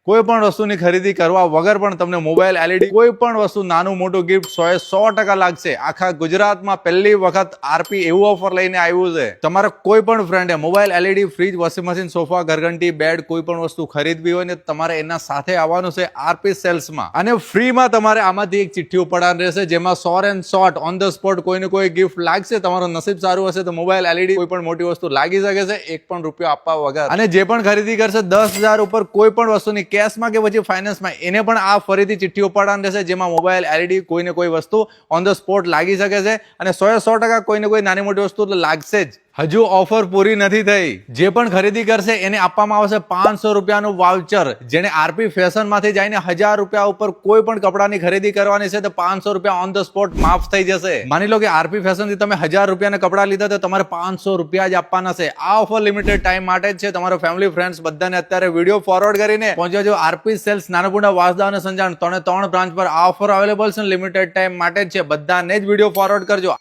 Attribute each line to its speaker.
Speaker 1: કોઈ પણ વસ્તુની ખરીદી કરવા વગર પણ તમને મોબાઈલ એલઈડી કોઈ પણ વસ્તુ નાનું મોટું ગિફ્ટ 100% લાગશે. આખા ગુજરાતમાં પહેલી વખત આરપી એવું ઓફર લઈને આવ્યું છે. તમારા કોઈ પણ ફ્રેન્ડે mobile LED, fridge, washing machine, sofa, ઘરઘંટી, બેડ કોઈ પણ વસ્તુ ખરીદવી હોય ને તમારે એના સાથે આવવાનું છે આરપી સેલ્સમાં, અને ફ્રીમાં તમારે આમાંથી એક ચિઠ્ઠી ઉપાડવાની રહેશે જેમાં 100% ઓન ધ સ્પોટ કોઈને કોઈ ગિફ્ટ લાગશે. તમારું નસીબ સારું હશે તો મોબાઈલ એલઈડી કોઈ પણ મોટી વસ્તુ લાગી શકે છે એક પણ રૂપિયો આપવા વગર. અને જે પણ ખરીદી કરશે 10,000 ઉપર કોઈ પણ વસ્તુની કેશમાં કે પછી ફાઇનાન્સમાં, એને પણ આ ફરીથી ચિઠ્ઠી ઉપાડવાની રહેશે જેમાં મોબાઈલ એલઈડી કોઈને કોઈ વસ્તુ ઓન ધ સ્પોટ લાગી શકે છે. અને 100% કોઈને કોઈ નાની મોટી વસ્તુ તો લાગશે જ. હજુ ઓફર પૂરી નથી થઈ. જે પણ ખરીદી કરશે એને આપવામાં આવશે 500 રૂપિયાનું વાઉચર. જેને આરપી ફેશન માંથી જઈને 1000 રૂપિયા ઉપર કોઈ પણ કપડાની ખરીદી કરવાની છે તો 500 રૂપિયા ઓન ધ સ્પોટ માફ થઈ જશે. માની લો કે આરપી ફેશન થી તમે 1000 રૂપિયાના કપડા લીધા તો તમારે 500 રૂપિયા જ આપવાના છે. આ ઓફર લિમિટેડ ટાઈમ માટે જ છે. તમારો ફેમિલી ફ્રેન્ડ્સ બધાને અત્યારે વિડીયો ફોરવર્ડ કરીને પહોંચજો જો આરપી સેલ્સ, નાનપુરા, વાસદા અને સંજાણ 3 બ્રાન્ચ પર આ ઓફર અવેલેબલ છે. લિમિટેડ ટાઈમ માટે જ છે. બધાને જ વિડીયો ફોરવર્ડ કરજો.